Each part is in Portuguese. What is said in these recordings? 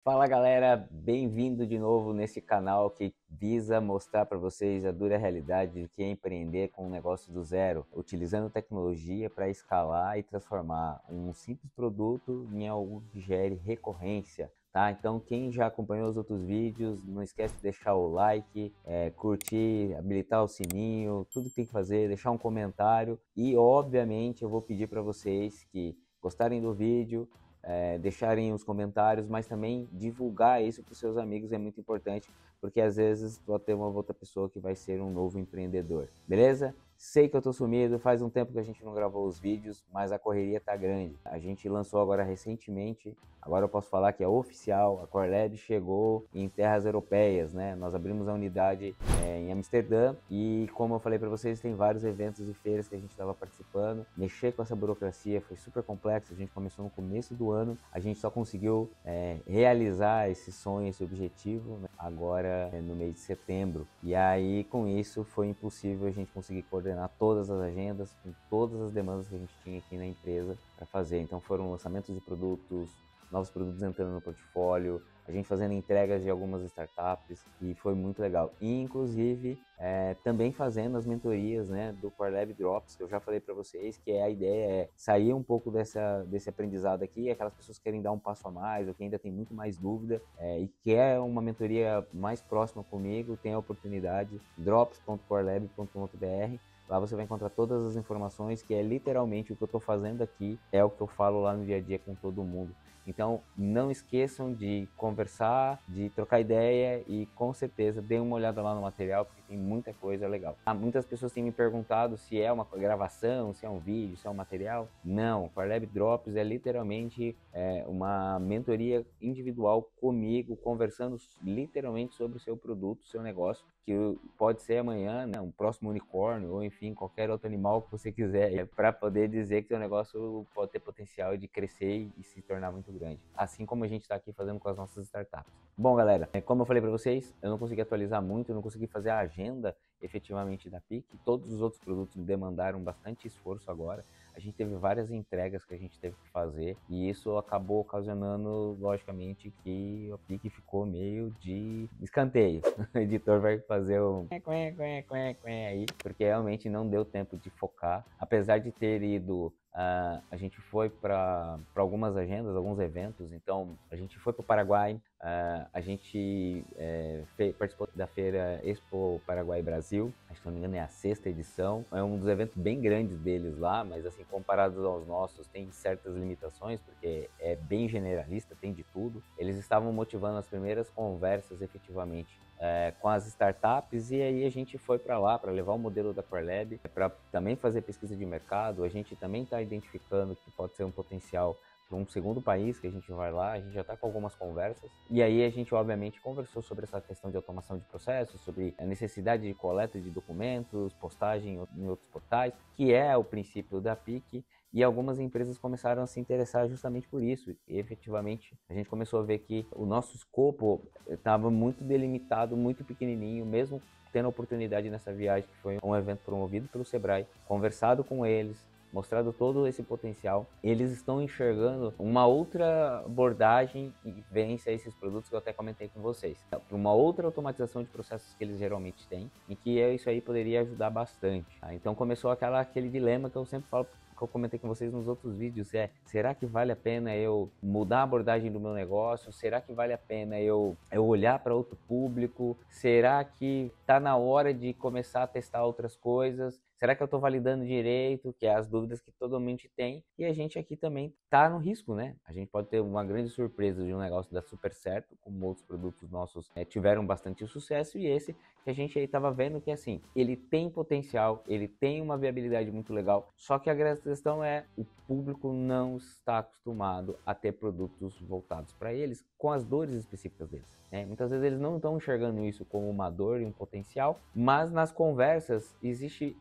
Fala galera, bem-vindo de novo nesse canal que visa mostrar para vocês a dura realidade de que é empreender com um negócio do zero, utilizando tecnologia para escalar e transformar um simples produto em algo que gere recorrência. Tá? Então quem já acompanhou os outros vídeos, não esquece de deixar o like, curtir, habilitar o sininho, tudo que tem que fazer, deixar um comentário e obviamente eu vou pedir para vocês que gostarem do vídeo, deixarem os comentários, mas também divulgar isso para os seus amigos é muito importante, porque às vezes pode ter uma outra pessoa que vai ser um novo empreendedor, beleza? Sei que eu tô sumido, faz um tempo que a gente não gravou os vídeos, mas a correria tá grande. A gente lançou agora recentemente, agora eu posso falar que é oficial, a Corlab chegou em terras europeias, né? Nós abrimos a unidade em Amsterdã e, como eu falei para vocês, tem vários eventos e feiras que a gente estava participando. Mexer com essa burocracia foi super complexo, a gente começou no começo do ano, a gente só conseguiu realizar esse sonho, esse objetivo, né, agora no mês de setembro. E aí, com isso, foi impossível a gente conseguir coordenar todas as agendas, com todas as demandas que a gente tinha aqui na empresa para fazer. Então foram lançamentos de produtos, novos produtos entrando no portfólio, a gente fazendo entregas de algumas startups e foi muito legal. E, inclusive, também fazendo as mentorias, né, do Corlab Drops, que eu já falei para vocês, que a ideia é sair um pouco desse aprendizado aqui, aquelas pessoas que querem dar um passo a mais, ou que ainda tem muito mais dúvida, e quer uma mentoria mais próxima comigo, tem a oportunidade, drops.corlab.br. Lá você vai encontrar todas as informações, que é literalmente o que eu estou fazendo aqui, é o que eu falo lá no dia a dia com todo mundo. Então não esqueçam de conversar, de trocar ideia e com certeza deem uma olhada lá no material, porque tem muita coisa legal. Muitas pessoas têm me perguntado se é uma gravação, se é um vídeo, se é um material. Não, o Corlab Drops é literalmente uma mentoria individual comigo, conversando literalmente sobre o seu produto, o seu negócio, que pode ser amanhã, né, um próximo unicórnio ou enfim, qualquer outro animal que você quiser, para poder dizer que seu negócio pode ter potencial de crescer e se tornar muito grande. Assim como a gente está aqui fazendo com as nossas startups. Bom, galera, como eu falei para vocês, eu não consegui atualizar muito, eu não consegui fazer a agenda efetivamente da PIC. Todos os outros produtos demandaram bastante esforço agora. A gente teve várias entregas que a gente teve que fazer e isso acabou ocasionando, logicamente, que a PIC ficou meio de escanteio. O editor vai fazer um aí, porque realmente não deu tempo de focar. Apesar de ter ido, a gente foi para algumas agendas, alguns eventos. Então a gente foi para o Paraguai, a gente participou da feira Expo Paraguai Brasil, acho que se não me engano é a sexta edição. É um dos eventos bem grandes deles lá, mas assim, comparados aos nossos, tem certas limitações, porque é bem generalista, tem de tudo. Eles estavam motivando as primeiras conversas efetivamente com as startups, e aí a gente foi para lá para levar o modelo da Corelab, para também fazer pesquisa de mercado. A gente também está identificando que pode ser um potencial para um segundo país que a gente vai lá, a gente já está com algumas conversas, e aí a gente obviamente conversou sobre essa questão de automação de processos, sobre a necessidade de coleta de documentos, postagem em outros portais, que é o princípio da PIC, e algumas empresas começaram a se interessar justamente por isso. E efetivamente a gente começou a ver que o nosso escopo estava muito delimitado, muito pequenininho, mesmo tendo a oportunidade nessa viagem, que foi um evento promovido pelo Sebrae, conversado com eles, mostrado todo esse potencial. Eles estão enxergando uma outra abordagem e vence a esses produtos que eu até comentei com vocês, para uma outra automatização de processos que eles geralmente têm, e que isso aí poderia ajudar bastante. Então começou aquele dilema que eu sempre falo, que eu comentei com vocês nos outros vídeos, será que vale a pena eu mudar a abordagem do meu negócio? Será que vale a pena eu olhar para outro público? Será que está na hora de começar a testar outras coisas? Será que eu estou validando direito? Que é as dúvidas que todo mundo tem. E a gente aqui também está no risco, né? A gente pode ter uma grande surpresa de um negócio dar super certo, como outros produtos nossos tiveram bastante sucesso, e esse que a gente aí estava vendo que assim, ele tem potencial, ele tem uma viabilidade muito legal, só que a grande questão é o público não está acostumado a ter produtos voltados para eles com as dores específicas deles. Muitas vezes eles não estão enxergando isso como uma dor e um potencial, mas nas conversas existe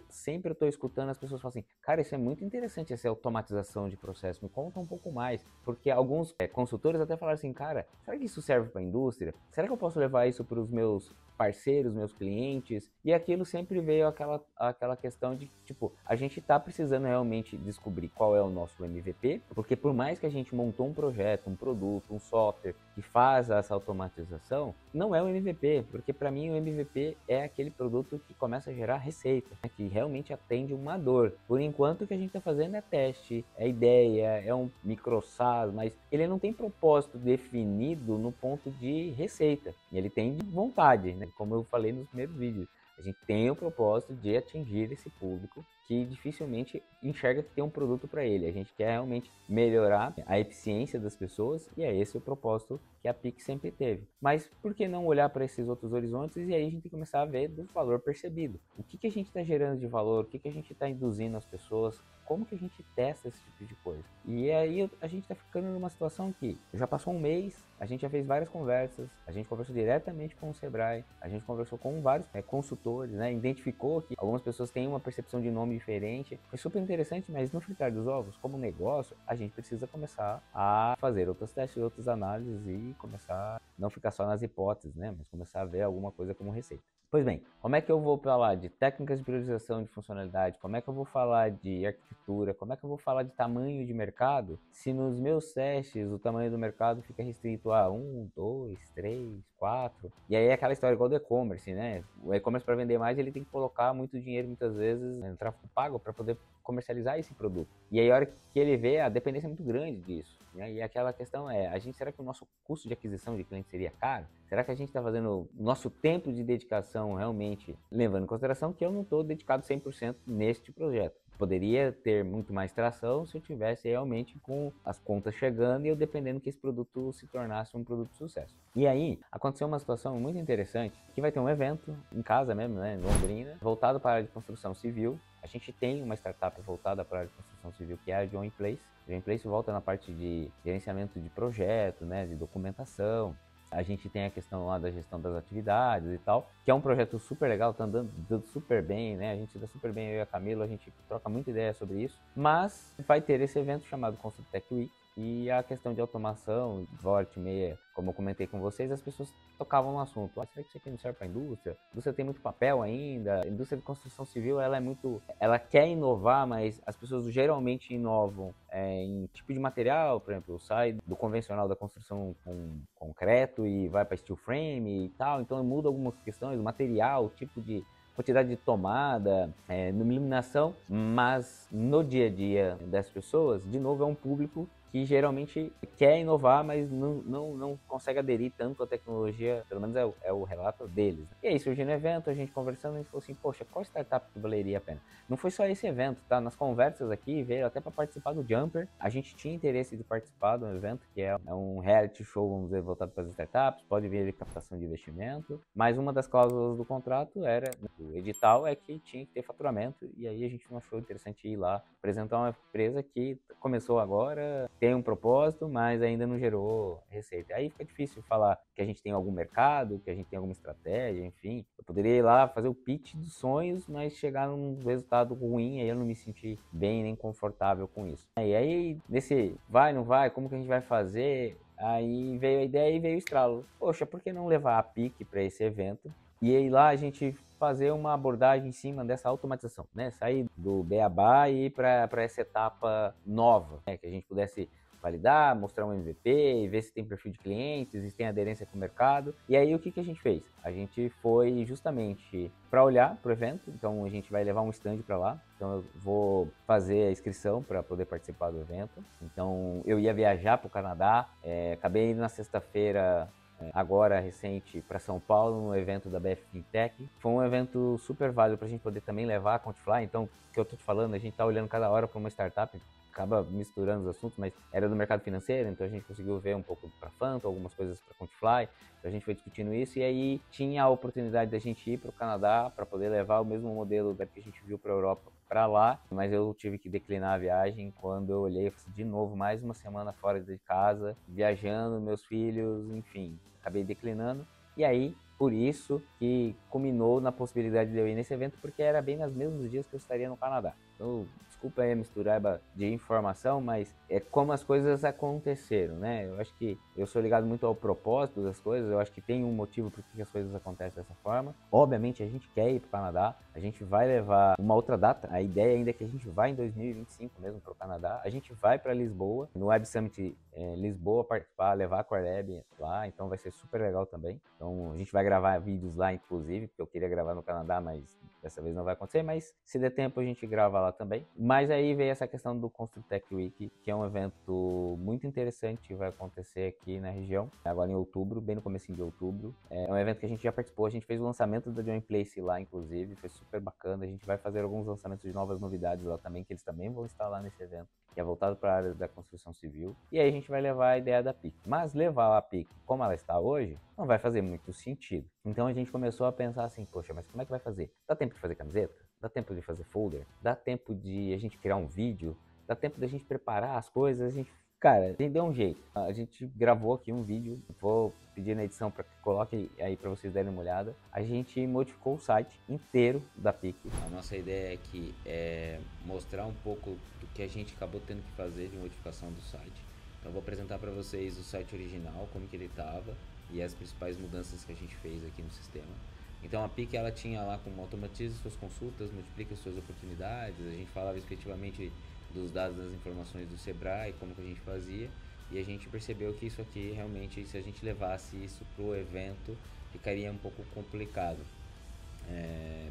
sempre eu estou escutando as pessoas falarem assim, cara, isso é muito interessante, essa automatização de processo, me conta um pouco mais, porque alguns consultores até falaram assim, cara, será que isso serve para a indústria? Será que eu posso levar isso para os meus parceiros, meus clientes? E aquilo sempre veio aquela questão de, tipo, a gente está precisando realmente descobrir qual é o nosso MVP, porque por mais que a gente montou um projeto, um produto, um software que faz essa automatização, não é o MVP, porque para mim o MVP é aquele produto que começa a gerar receita, né, que realmente atende uma dor. Por enquanto o que a gente está fazendo é teste, é ideia, é um micro SaaS, mas ele não tem propósito definido no ponto de receita, ele tem de vontade, né? Como eu falei nos primeiros vídeos. A gente tem o propósito de atingir esse público que dificilmente enxerga que tem um produto para ele. A gente quer realmente melhorar a eficiência das pessoas e é esse o propósito que a Pix sempre teve. Mas por que não olhar para esses outros horizontes e aí a gente começar a ver do valor percebido? O que a gente está gerando de valor? O que a gente está induzindo as pessoas? Como que a gente testa esse tipo de coisa? E aí a gente está ficando numa situação que já passou um mês, a gente já fez várias conversas, a gente conversou diretamente com o Sebrae, a gente conversou com vários consultores, né? Identificou que algumas pessoas têm uma percepção de nome diferente. Foi super interessante, mas no fritar dos ovos, como negócio, a gente precisa começar a fazer outros testes, outras análises e começar a não ficar só nas hipóteses, né? Mas começar a ver alguma coisa como receita. Pois bem, como é que eu vou falar de técnicas de priorização de funcionalidade? Como é que eu vou falar de arquitetura? Como é que eu vou falar de tamanho de mercado? Se nos meus testes o tamanho do mercado fica restrito a 1, 2, 3, 4. E aí é aquela história igual do e-commerce, né? O e-commerce para vender mais ele tem que colocar muito dinheiro muitas vezes no tráfego pago para poder comercializar esse produto. E aí a hora que ele vê, a dependência é muito grande disso. Né? E aquela questão é, será que o nosso custo de aquisição de cliente seria caro? Será que a gente está fazendo nosso tempo de dedicação realmente, levando em consideração que eu não estou dedicado 100% neste projeto? Poderia ter muito mais tração se eu tivesse realmente com as contas chegando e eu dependendo que esse produto se tornasse um produto de sucesso. E aí, aconteceu uma situação muito interessante, que vai ter um evento em casa mesmo, né, em Londrina, voltado para a área de construção civil. A gente tem uma startup voltada para a área de construção civil, que é a Join Place. A Join Place volta na parte de gerenciamento de projeto, né, de documentação. A gente tem a questão lá da gestão das atividades e tal, que é um projeto super legal, tá andando super bem, né? A gente dá super bem, eu e a Camila, a gente troca muita ideia sobre isso. Mas vai ter esse evento chamado Construtech Week, e a questão de automação, volta e meia, como eu comentei com vocês, as pessoas tocavam no assunto. Ah, será que isso aqui não serve para a indústria? A indústria tem muito papel ainda. A indústria de construção civil, ela quer inovar, mas as pessoas geralmente inovam em tipo de material, por exemplo, sai do convencional da construção com concreto e vai para steel frame e tal. Então muda algumas questões, o material, o tipo de quantidade de tomada, iluminação, mas no dia a dia das pessoas, de novo, é um público que geralmente quer inovar, mas não consegue aderir tanto à tecnologia, pelo menos é o relato deles. Né? E aí, surgiu no evento, a gente conversando, a gente falou assim, poxa, qual startup que valeria a pena? Não foi só esse evento, tá? Nas conversas aqui, veio até para participar do Jumper. A gente tinha interesse de participar do evento, que é um reality show, vamos dizer, voltado para as startups, pode vir de captação de investimento, mas uma das cláusulas do contrato era, do edital, é que tinha que ter faturamento, e aí a gente não achou interessante ir lá apresentar uma empresa que começou agora, tem um propósito, mas ainda não gerou receita. Aí fica difícil falar que a gente tem algum mercado, que a gente tem alguma estratégia, enfim. Eu poderia ir lá fazer o pitch dos sonhos, mas chegar num resultado ruim, aí eu não me senti bem nem confortável com isso. E aí, nesse vai, não vai, como que a gente vai fazer? Aí veio a ideia e veio o estralo. Poxa, por que não levar a PIC para esse evento? E aí lá a gente fazer uma abordagem em cima dessa automatização, né? Sair do beabá e ir para essa etapa nova, né? Que a gente pudesse validar, mostrar um MVP, ver se tem perfil de clientes, se tem aderência com o mercado. E aí o que a gente fez? A gente foi justamente para olhar para o evento, então a gente vai levar um stand para lá. Então eu vou fazer a inscrição para poder participar do evento. Então eu ia viajar para o Canadá, acabei indo na sexta-feira agora recente para São Paulo, no evento da BF Fintech. Foi um evento super válido para a gente poder também levar a Quantifly. Então, o que eu tô te falando, a gente tá olhando cada hora para uma startup, acaba misturando os assuntos, mas era do mercado financeiro, então a gente conseguiu ver um pouco para Fanto, algumas coisas para Quantifly. Então a gente foi discutindo isso e aí tinha a oportunidade da gente ir para o Canadá para poder levar o mesmo modelo que a gente viu para a Europa para lá, mas eu tive que declinar a viagem quando eu olhei de novo mais uma semana fora de casa, viajando, meus filhos, enfim, acabei declinando. E aí por isso que culminou na possibilidade de eu ir nesse evento, porque era bem nos mesmos dias que eu estaria no Canadá. Então, desculpa aí a mistureba de informação, mas é como as coisas aconteceram, né? Eu acho que eu sou ligado muito ao propósito das coisas, eu acho que tem um motivo por que as coisas acontecem dessa forma. Obviamente a gente quer ir para o Canadá, a gente vai levar uma outra data, a ideia ainda é que a gente vai em 2025 mesmo para o Canadá, a gente vai para Lisboa, no Web Summit Lisboa participar, levar a Corelab lá, então vai ser super legal também. Então a gente vai gravar vídeos lá, inclusive, porque eu queria gravar no Canadá, mas dessa vez não vai acontecer, mas se der tempo a gente grava lá também. Mas aí veio essa questão do Construtech Week, que é um evento muito interessante que vai acontecer aqui na região, agora em outubro, bem no comecinho de outubro. É um evento que a gente já participou, a gente fez o lançamento da Join Place lá, inclusive, foi super bacana. A gente vai fazer alguns lançamentos de novas novidades lá também, que eles também vão estar lá nesse evento, que é voltado para a área da construção civil. E aí a gente vai levar a ideia da PIC. Mas levar a PIC como ela está hoje, não vai fazer muito sentido. Então a gente começou a pensar assim, poxa, mas como é que vai fazer? Dá tempo de fazer camiseta? Dá tempo de fazer folder? Dá tempo de a gente criar um vídeo? Dá tempo da gente preparar as coisas? A gente, cara, a gente deu um jeito. A gente gravou aqui um vídeo, vou pedir na edição para que coloque aí para vocês darem uma olhada. A gente modificou o site inteiro da PIC. A nossa ideia aqui é mostrar um pouco do que a gente acabou tendo que fazer de modificação do site. Então eu vou apresentar para vocês o site original, como que ele estava e as principais mudanças que a gente fez aqui no sistema. Então a PIC ela tinha lá como automatize suas consultas, multiplica suas oportunidades, a gente falava efetivamente dos dados das informações do Sebrae, como que a gente fazia, e a gente percebeu que isso aqui realmente, se a gente levasse isso para o evento, ficaria um pouco complicado.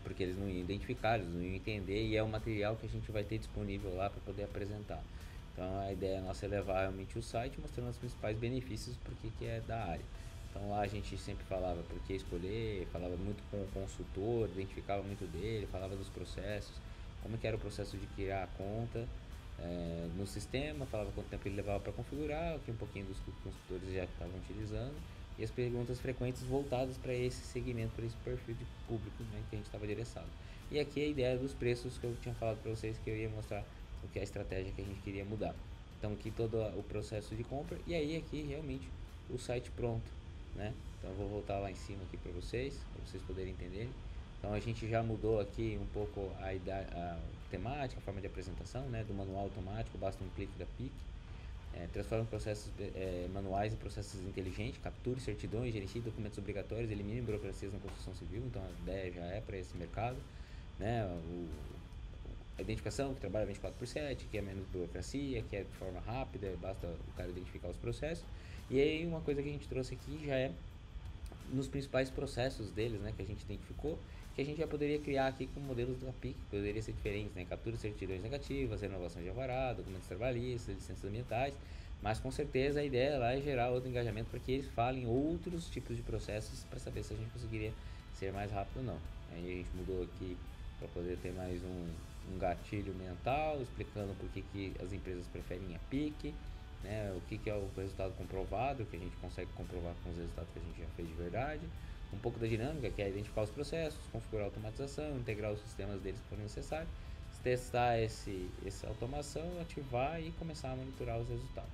Porque eles não iam identificar, eles não iam entender, e é um material que a gente vai ter disponível lá para poder apresentar. Então a ideia nossa é levar realmente o site mostrando os principais benefícios porque que é da área. Então lá a gente sempre falava por que escolher, falava muito com o consultor, identificava muito dele, falava dos processos, como que era o processo de criar a conta no sistema, falava quanto tempo ele levava para configurar, o que um pouquinho dos consultores já estavam utilizando, e as perguntas frequentes voltadas para esse segmento, para esse perfil de público, né, que a gente estava endereçado. E aqui a ideia dos preços que eu tinha falado para vocês, que eu ia mostrar o que é a estratégia que a gente queria mudar. Então aqui todo o processo de compra, e aí aqui realmente o site pronto, né? Então eu vou voltar lá em cima aqui para vocês poderem entender. Então a gente já mudou aqui um pouco a temática, a forma de apresentação, né? Do manual automático, basta um clique da PIC. Transforma processos manuais em processos inteligentes, capture certidões, gerencie documentos obrigatórios, elimine burocracias na construção civil. Então a ideia já é para esse mercado, né? A identificação, que trabalha 24/7, que é menos burocracia, que é de forma rápida, basta o cara identificar os processos. E aí uma coisa que a gente trouxe aqui já é nos principais processos deles, né, que a gente identificou, que a gente já poderia criar aqui com modelos da PIC, que poderia ser diferentes, né, captura de certidões negativas, renovação de alvará, documentos trabalhistas, licenças ambientais, mas com certeza a ideia lá é gerar outro engajamento para que eles falem outros tipos de processos para saber se a gente conseguiria ser mais rápido ou não. Aí a gente mudou aqui para poder ter mais um gatilho mental, explicando por que as empresas preferem a PIC, né, o que é o resultado comprovado, que a gente consegue comprovar com os resultados que a gente já fez de verdade, um pouco da dinâmica, que é identificar os processos, configurar a automatização, integrar os sistemas deles que forem necessários, testar essa automação, ativar e começar a monitorar os resultados.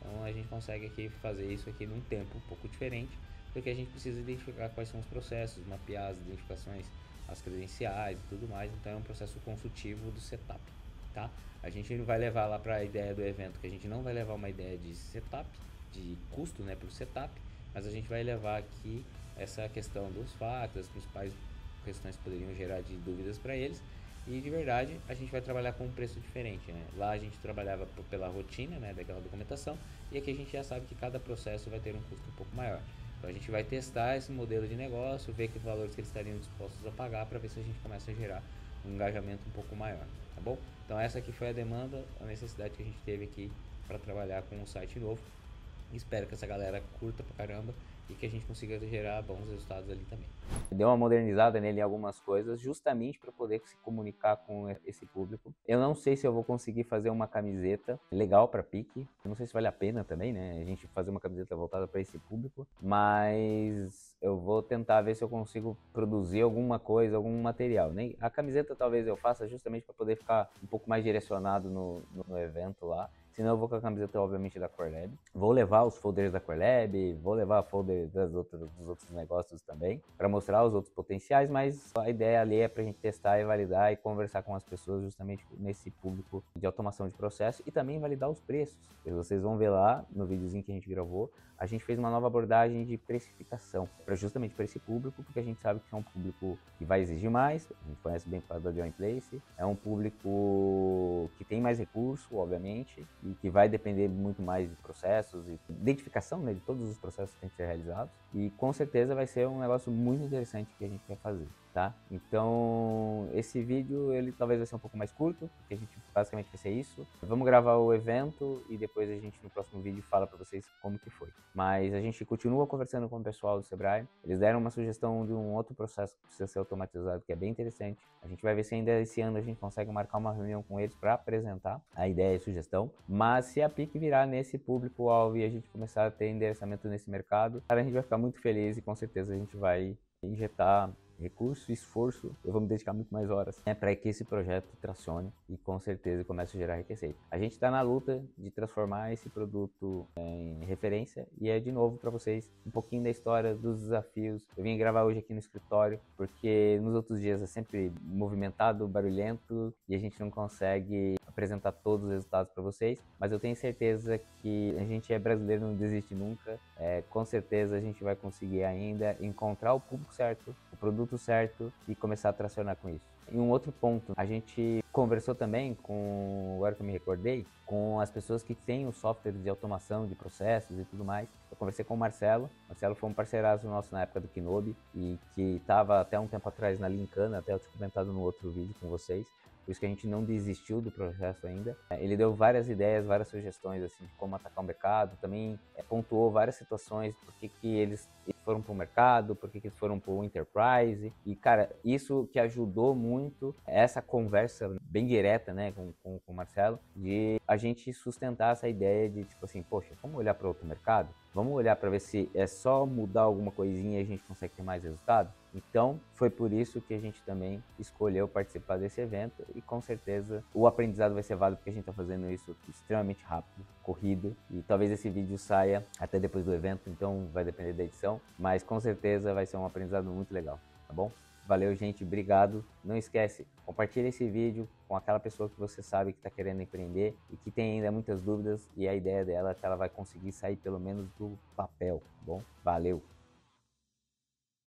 Então a gente consegue aqui fazer isso aqui num tempo um pouco diferente, porque a gente precisa identificar quais são os processos, mapear as identificações, as credenciais e tudo mais. Então é um processo consultivo do setup, tá? A gente vai levar lá para a ideia do evento, que a gente não vai levar uma ideia de setup, de custo, né, para o setup, mas a gente vai levar aqui essa questão dos fatos, as principais questões que poderiam gerar de dúvidas para eles, e de verdade a gente vai trabalhar com um preço diferente, né? Lá a gente trabalhava pela rotina, né, daquela documentação, e aqui a gente já sabe que cada processo vai ter um custo um pouco maior. Então a gente vai testar esse modelo de negócio, ver que valores que eles estariam dispostos a pagar, para ver se a gente começa a gerar um engajamento um pouco maior, tá bom? Então essa aqui foi a demanda, a necessidade que a gente teve aqui para trabalhar com um site novo. Espero que essa galera curta pra caramba e que a gente consiga gerar bons resultados ali também. Deu uma modernizada nele em algumas coisas, justamente para poder se comunicar com esse público. Eu não sei se eu vou conseguir fazer uma camiseta legal para PIC. Eu não sei se vale a pena também, né? A gente fazer uma camiseta voltada para esse público, mas eu vou tentar ver se eu consigo produzir alguma coisa, algum material. Nem a camiseta talvez eu faça justamente para poder ficar um pouco mais direcionado no evento lá. senão eu vou com a camiseta, obviamente, da Core Lab. Vou levar os folders da Core Lab, vou levar folder dos outros negócios também, para mostrar os outros potenciais, mas a ideia ali é para a gente testar e validar e conversar com as pessoas justamente nesse público de automação de processo e também validar os preços. Vocês vão ver lá no videozinho que a gente gravou, a gente fez uma nova abordagem de precificação, justamente para esse público, porque a gente sabe que é um público que vai exigir mais, a gente conhece bem o da Join Place, é um público que tem mais recurso, obviamente, e que vai depender muito mais de processos e identificação, né, de todos os processos que têm que ser realizados, e com certeza vai ser um negócio muito interessante que a gente quer fazer. Tá? Então, esse vídeo ele talvez vai ser um pouco mais curto, porque a gente basicamente vai ser isso. Vamos gravar o evento e depois a gente no próximo vídeo fala para vocês como que foi. Mas a gente continua conversando com o pessoal do Sebrae. Eles deram uma sugestão de um outro processo que precisa ser automatizado, que é bem interessante. A gente vai ver se ainda esse ano a gente consegue marcar uma reunião com eles para apresentar a ideia e sugestão. Mas se a PIC virar nesse público-alvo e a gente começar a ter endereçamento nesse mercado, cara, a gente vai ficar muito feliz e com certeza a gente vai injetar recurso e esforço, eu vou me dedicar muito mais horas para que esse projeto tracione e com certeza comece a gerar receita. A gente está na luta de transformar esse produto em referência e é de novo para vocês um pouquinho da história, dos desafios. Eu vim gravar hoje aqui no escritório porque nos outros dias é sempre movimentado, barulhento e a gente não consegue apresentar todos os resultados para vocês, mas eu tenho certeza que a gente é brasileiro, não desiste nunca, com certeza a gente vai conseguir ainda encontrar o público certo, o produto certo e começar a tracionar com isso. E um outro ponto, a gente conversou também com, agora que eu me recordei, com as pessoas que têm os softwares de automação de processos e tudo mais. Eu conversei com o Marcelo foi um parceiraço nosso na época do Kinobi e que estava até um tempo atrás na Linkana, até eu tinha comentado no outro vídeo com vocês. Por isso que a gente não desistiu do processo ainda. Ele deu várias ideias, várias sugestões assim, de como atacar o mercado, também pontuou várias situações, por que eles foram para o mercado, por que eles foram para o Enterprise. E, cara, isso que ajudou muito essa conversa bem direta, né, com o Marcelo, de a gente sustentar essa ideia de, tipo assim, poxa, vamos olhar para outro mercado? Vamos olhar para ver se é só mudar alguma coisinha e a gente consegue ter mais resultado? Então, foi por isso que a gente também escolheu participar desse evento e com certeza o aprendizado vai ser válido porque a gente está fazendo isso extremamente rápido, corrido e talvez esse vídeo saia até depois do evento, então vai depender da edição, mas com certeza vai ser um aprendizado muito legal, tá bom? Valeu, gente, obrigado. Não esquece, compartilha esse vídeo com aquela pessoa que você sabe que está querendo empreender e que tem ainda muitas dúvidas e a ideia dela é que ela vai conseguir sair pelo menos do papel, tá bom? Valeu!